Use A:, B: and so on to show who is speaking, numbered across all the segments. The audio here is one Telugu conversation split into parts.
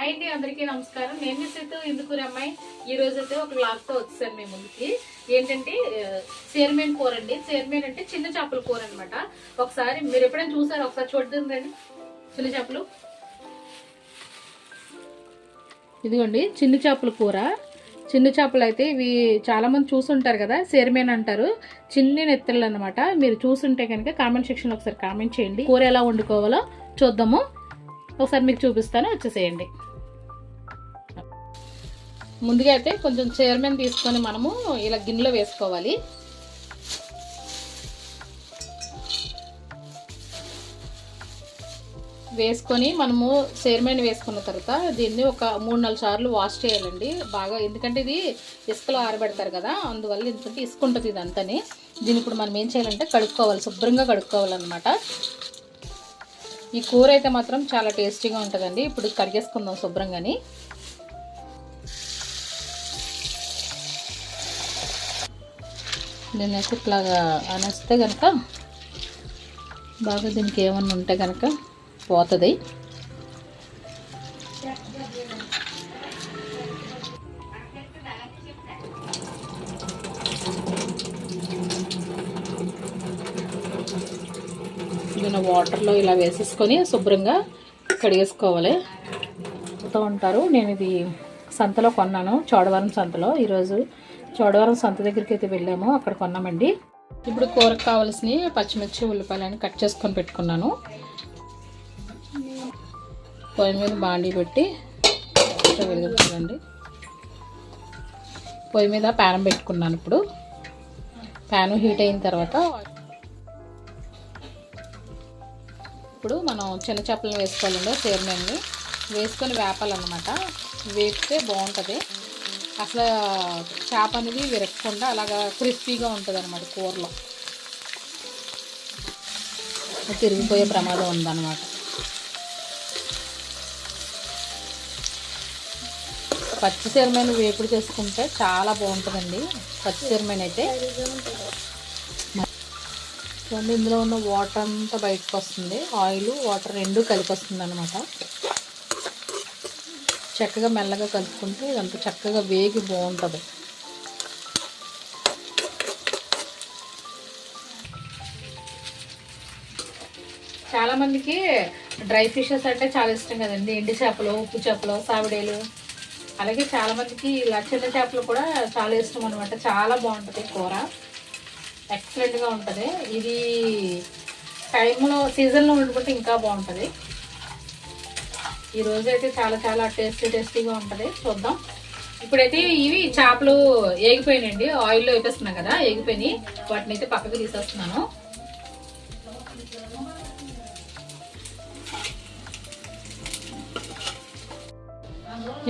A: హాయ్ అండి, అందరికీ నమస్కారం. నేను మిస్ అయితే ఇందుకూరి అమ్మాయి. ఈ రోజు అయితే ఒక వ్లాగ్తో వచ్చాను మీ ముందుకి. ఏంటంటే చీరమేన్ కూర అండి. చీరమేన్ అంటే చిన్న చేపల కూర అనమాట. ఒకసారి మీరు ఎప్పుడైనా చూసారు, ఒకసారి చూడండి. చిన్న చేపలు ఇదిగోండి, చిన్న చేపల కూర. చిన్న చేపలు అయితే ఇవి చాలా మంది చూసుంటారు కదా, చీరమేన్ అంటారు. చిన్ని నెత్తళ్ళు అనమాట. మీరు చూసుంటే కనుక కామెంట్ సెక్షన్లో ఒకసారి కామెంట్ చేయండి. కూర ఎలా వండుకోవాలో చూద్దాము. ఒకసారి మీకు చూపిస్తాను, వచ్చేసేయండి. ముందుగా అయితే కొంచెం చీరమేన్ తీసుకొని మనము ఇలా గిన్నెలో వేసుకోవాలి. వేసుకొని మనము చీరమేన్ వేసుకున్న తర్వాత దీన్ని ఒక 3-4 సార్లు వాష్ చేయాలండి బాగా. ఎందుకంటే ఇది ఇసుకలో ఆరబెడతారు కదా, అందువల్ల ఎందుకంటే ఇసుక ఉంటుంది ఇదంతాని. దీన్ని ఇప్పుడు మనం ఏం చేయాలంటే కడుక్కోవాలి, శుభ్రంగా కడుక్కోవాలన్నమాట. ఈ కూర అయితే మాత్రం చాలా టేస్టీగా ఉంటుందండి. ఇప్పుడు కడిగేసుకుందాం శుభ్రంగాని. దీన్ని అయితే ఇట్లాగా అనేస్తే కనుక బాగా దీనికి ఏమన్నా ఉంటే కనుక పోతుంది. దీన్ని వాటర్లో ఇలా వేసేసుకొని శుభ్రంగా కడిగేసుకోవాలి. పోతూ ఉంటారు. నేను ఇది సంతలో కొన్నాను, చోడవరం సంతలో. ఈరోజు చోడవరం సంత దగ్గరికి అయితే వెళ్ళాము, అక్కడ కొన్నామండి. ఇప్పుడు కూరకు కావాల్సిన పచ్చిమిర్చి, ఉల్లిపాయలని కట్ చేసుకొని పెట్టుకున్నాను. పొయ్యి మీద బాండీ పెట్టి వెలుగుతుందండి. పొయ్యి మీద ప్యాన్ పెట్టుకున్నాను. ఇప్పుడు ప్యాన్ హీట్ అయిన తర్వాత ఇప్పుడు మనం చిన్న చేపలను వేసుకోవాలండి. చీరమేన్ని వేసుకొని వేపాలన్నమాట. వేపితే బాగుంటుంది. అసలు చేప అనేది విరగకుండా అలాగా క్రిస్పీగా ఉంటుంది అన్నమాట. కూరలో తిరిగిపోయే ప్రమాదం ఉందన్నమాట. పచ్చి చీరమేన్ వేపుడు చేసుకుంటే చాలా బాగుంటుందండి. పచ్చి చీరమేన్ అయితే ఇందులో ఉన్న వాటర్ అంతా బయటకు వస్తుంది. ఆయిల్ వాటర్ రెండు కలిపి వస్తుంది అన్నమాట. చక్కగా మెల్లగా కలుపుకుంటే ఇదంతా చక్కగా వేగి బాగుంటుంది. చాలామందికి డ్రై ఫిషెస్ అంటే చాలా ఇష్టం కదండి. ఎండి చేపలు, ఉప్పు చేపలు, సావిడేలు. అలాగే చాలామందికి ఇలా చిన్న చేపలు కూడా చాలా ఇష్టం అనమాట. చాలా బాగుంటుంది కూర, ఎక్సలెంట్గా ఉంటుంది. ఇది టైంలో సీజన్లో వండుకుంటే ఇంకా బాగుంటుంది. ఈరోజు అయితే చాలా చాలా టేస్టీగా ఉంటుంది. చూద్దాం. ఇప్పుడైతే ఇవి చేపలు ఏగిపోయినాయండి, ఆయిల్లో వేపేస్తున్నాం కదా, ఏగిపోయినాయి. వాటిని అయితే పక్కకు తీసేస్తున్నాను.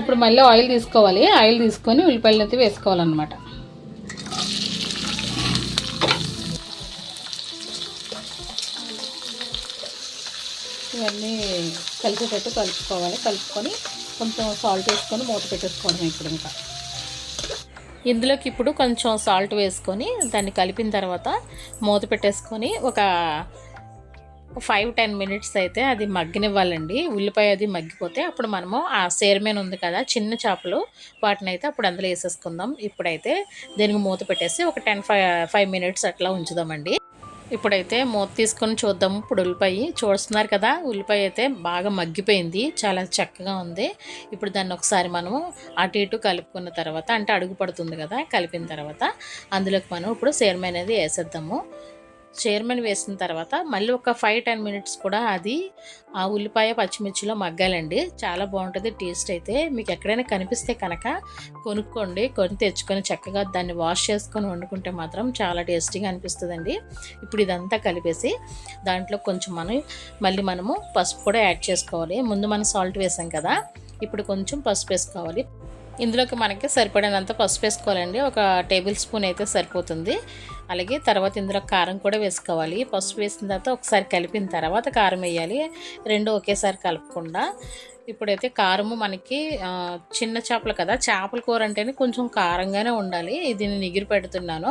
A: ఇప్పుడు మళ్ళీ ఆయిల్ తీసుకోవాలి. ఆయిల్ తీసుకొని ఉల్లిపాయలు అయితే వేసుకోవాలన్నమాట. ఇవన్నీ కలిసేటట్టు కలుపుకోవాలి. కలుపుకొని కొంచెం సాల్ట్ వేసుకొని మూత పెట్టేసుకోవడం. ఇప్పుడు ఇంకా ఇందులోకి ఇప్పుడు కొంచెం సాల్ట్ వేసుకొని దాన్ని కలిపిన తర్వాత మూత పెట్టేసుకొని ఒక 5-10 మినిట్స్ అయితే అది మగ్గనివ్వాలండి. ఉల్లిపాయ అది మగ్గిపోతే అప్పుడు మనము ఆ చీరమేన్ ఉంది కదా, చిన్న చేపలు, వాటిని అయితే అప్పుడు అందులో వేసేసుకుందాం. ఇప్పుడైతే దీనికి మూత పెట్టేసి ఒక 10-5 మినిట్స్ అట్లా ఉంచుదామండి. ఇప్పుడైతే మూత తీసుకొని చూద్దాము. ఇప్పుడు ఉల్లిపాయ చూస్తున్నారు కదా, ఉల్లిపాయ అయితే బాగా మగ్గిపోయింది, చాలా చక్కగా ఉంది. ఇప్పుడు దాన్ని ఒకసారి మనము అటు ఇటు కలుపుకున్న తర్వాత, అంటే అడుగు పడుతుంది కదా, కలిపిన తర్వాత అందులోకి మనం ఇప్పుడు చీరమేన్ అనేది వేసేద్దాము. చీరమేన్ వేసిన తర్వాత మళ్ళీ ఒక 5-10 మినిట్స్ కూడా అది ఆ ఉల్లిపాయ పచ్చిమిర్చిలో మగ్గాలండి. చాలా బాగుంటుంది టేస్ట్ అయితే. మీకు ఎక్కడైనా కనిపిస్తే కనుక కొనుక్కోండి. కొని తెచ్చుకొని చక్కగా దాన్ని వాష్ చేసుకొని వండుకుంటే మాత్రం చాలా టేస్టీగా అనిపిస్తుందండి. ఇప్పుడు ఇదంతా కలిపేసి దాంట్లో కొంచెం మళ్ళీ మనము పసుపు కూడా యాడ్ చేసుకోవాలి. ముందు మనం సాల్ట్ వేసాం కదా, ఇప్పుడు కొంచెం పసుపు వేసుకోవాలి. ఇందులోకి మనకి సరిపడినంత పసుపు వేసుకోవాలండి. ఒక టేబుల్ స్పూన్ అయితే సరిపోతుంది. అలాగే తర్వాత ఇందులో కారం కూడా వేసుకోవాలి. పసుపు వేసిన తర్వాత ఒకసారి కలిపిన తర్వాత కారం వేయాలి. రెండు ఒకేసారి కలపకుండా ఇప్పుడైతే కారము మనకి చిన్న చేపలు కదా, చేపల కూర అంటేనే కొంచెం కారంగానే ఉండాలి. ఇది నేను ఎగిరి పెడుతున్నాను.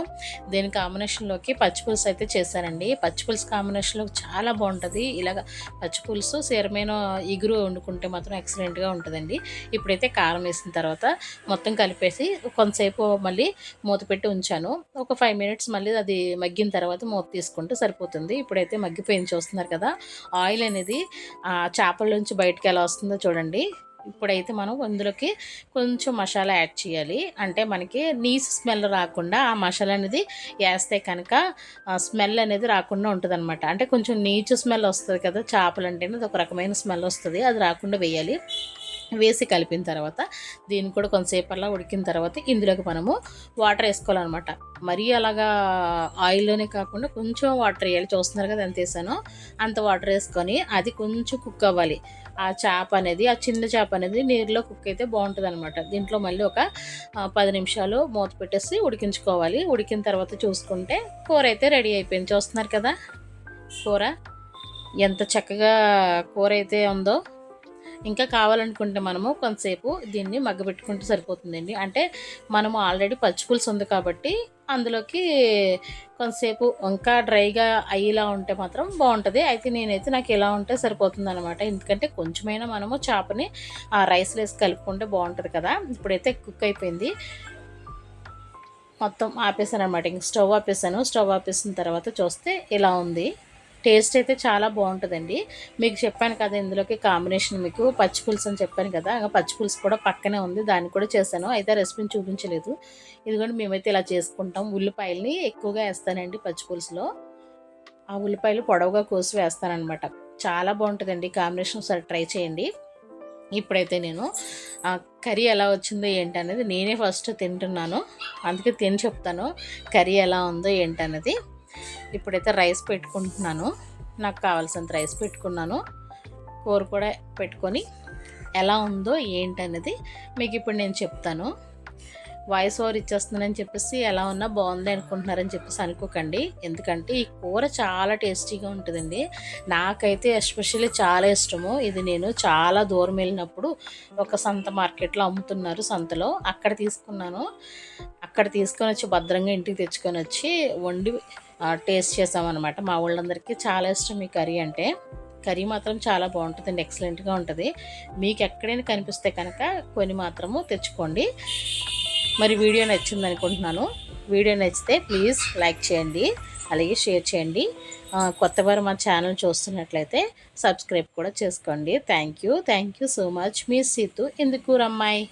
A: దీని కాంబినేషన్లోకి పచ్చిపులుసు అయితే చేశానండి. పచ్చిపులుసు కాంబినేషన్లో చాలా బాగుంటుంది. ఇలాగ పచ్చిపులుసు సీరమైన ఇగురు వండుకుంటే మాత్రం ఎక్సలెంట్గా ఉంటుందండి. ఇప్పుడైతే కారం వేసిన తర్వాత మొత్తం కలిపేసి కొంతసేపు మళ్ళీ మూత పెట్టి ఉంచాను. ఒక 5 మినిట్స్ మళ్ళీ అది మగ్గిన తర్వాత మూత తీసుకుంటే సరిపోతుంది. ఇప్పుడైతే మగ్గిపోయింది చూస్తున్నారు కదా. ఆయిల్ అనేది చేపల నుంచి బయటకు ఎలా వస్తుందో చూడండి. ఇప్పుడైతే మనం అందులోకి కొంచెం మసాలా యాడ్ చేయాలి. అంటే మనకి నీసు స్మెల్ రాకుండా ఆ మసాలా అనేది వేస్తే కనుక స్మెల్ అనేది రాకుండా ఉంటుందన్నమాట. అంటే కొంచెం నీచు స్మెల్ వస్తుంది కదా చేపలు అంటేనే, అది ఒక రకమైన స్మెల్ వస్తుంది. అది రాకుండా వేయాలి. వేసి కలిపిన తర్వాత దీన్ని కూడా కొంతసేపు అలా ఉడికిన తర్వాత ఇందులోకి మనము వాటర్ వేసుకోవాలన్నమాట. మరీ అలాగా ఆయిల్లోనే కాకుండా కొంచెం వాటర్ వేయాలి. చూస్తున్నారు కదా ఎంత వేసానో అంత వాటర్ వేసుకొని అది కొంచెం కుక్ అవ్వాలి. ఆ చేప అనేది, ఆ చిన్న చేప అనేది నీరులో కుక్ అయితే బాగుంటుంది అనమాట. దీంట్లో మళ్ళీ ఒక 10 నిమిషాలు మూత పెట్టేసి ఉడికించుకోవాలి. ఉడికిన తర్వాత చూసుకుంటే కూర అయితే రెడీ అయిపోయింది. చూస్తున్నారు కదా కూర ఎంత చక్కగా కూర అయితే ఉందో. ఇంకా కావాలనుకుంటే మనము కొంతసేపు దీన్ని మగ్గబెట్టుకుంటే సరిపోతుందండి. అంటే మనము ఆల్రెడీ పచ్చిపులుసు ఉంది కాబట్టి అందులోకి కొంతసేపు ఇంకా డ్రైగా అయ్యేలా ఉంటే మాత్రం బాగుంటుంది. అయితే నేనైతే నాకు ఎలా ఉంటే సరిపోతుంది అనమాట. ఎందుకంటే కొంచెమైనా మనము చేపని ఆ రైస్లో వేసి కలుపుకుంటే బాగుంటుంది కదా. ఇప్పుడైతే కుక్ అయిపోయింది. మొత్తం ఆపేసాను అనమాట. ఇంక స్టవ్ ఆపేసాను. స్టవ్ ఆపేసిన తర్వాత చూస్తే ఇలా ఉంది. టేస్ట్ అయితే చాలా బాగుంటుందండి. మీకు చెప్పాను కదా ఇందులోకి కాంబినేషన్ మీకు పచ్చిపులుసు అని చెప్పాను కదా, పచ్చిపులుసు కూడా పక్కనే ఉంది. దాన్ని కూడా చేశాను. అయితే రెసిపీని చూపించలేదు. ఇదిగోండి మేమైతే ఇలా చేసుకుంటాం. ఉల్లిపాయలని ఎక్కువగా వేస్తానండి పచ్చిపులుసులో. ఆ ఉల్లిపాయలు పొడవుగా కోసి వేస్తానన్నమాట. చాలా బాగుంటుందండి కాంబినేషన్. ఒకసారి ట్రై చేయండి. ఇప్పుడైతే నేను కర్రీ ఎలా వచ్చిందో ఏంటనేది నేనే ఫస్ట్ తింటున్నాను. అందుకే తిని చెప్తాను కర్రీ ఎలా ఉందో ఏంటనేది. ఇప్పుడైతే రైస్ పెట్టుకుంటున్నాను. నాకు కావాల్సినంత రైస్ పెట్టుకున్నాను. కూర కూడా పెట్టుకొని ఎలా ఉందో ఏంటనేది మీకు ఇప్పుడు నేను చెప్తాను. వాయిస్ ఓవర్ ఇచ్చేస్తుందని చెప్పేసి ఎలా ఉన్నా బాగుంది అనుకుంటున్నారని చెప్పేసి అనుకోకండి. ఎందుకంటే ఈ కూర చాలా టేస్టీగా ఉంటుందండి. నాకైతే ఎస్పెషల్లీ చాలా ఇష్టము. ఇది నేను చాలా దూరం వెళ్ళినప్పుడు ఒక సంత మార్కెట్లో అమ్ముతున్నారు, సంతలో అక్కడ తీసుకున్నాను. అక్కడ తీసుకొని వచ్చి భద్రంగా ఇంటికి తెచ్చుకొని వచ్చి వండి టేస్ట్ చేసామన్నమాట. మా వాళ్ళందరికీ చాలా ఇష్టం ఈ కర్రీ అంటే. కర్రీ మాత్రం చాలా బాగుంటుందండి, ఎక్సలెంట్గా ఉంటుంది. మీకు ఎక్కడైనా కనిపిస్తే కనుక కొన్ని మాత్రము తెచ్చుకోండి. మరి వీడియో నచ్చింది అనుకుంటున్నాను. వీడియో నచ్చితే ప్లీజ్ లైక్ చేయండి, అలాగే షేర్ చేయండి. కొత్తవారు మా ఛానల్ చూస్తున్నట్లయితే సబ్స్క్రైబ్ కూడా చేసుకోండి. Thank you so much. మీ సీతు ఇందుకూరమ్మాయి.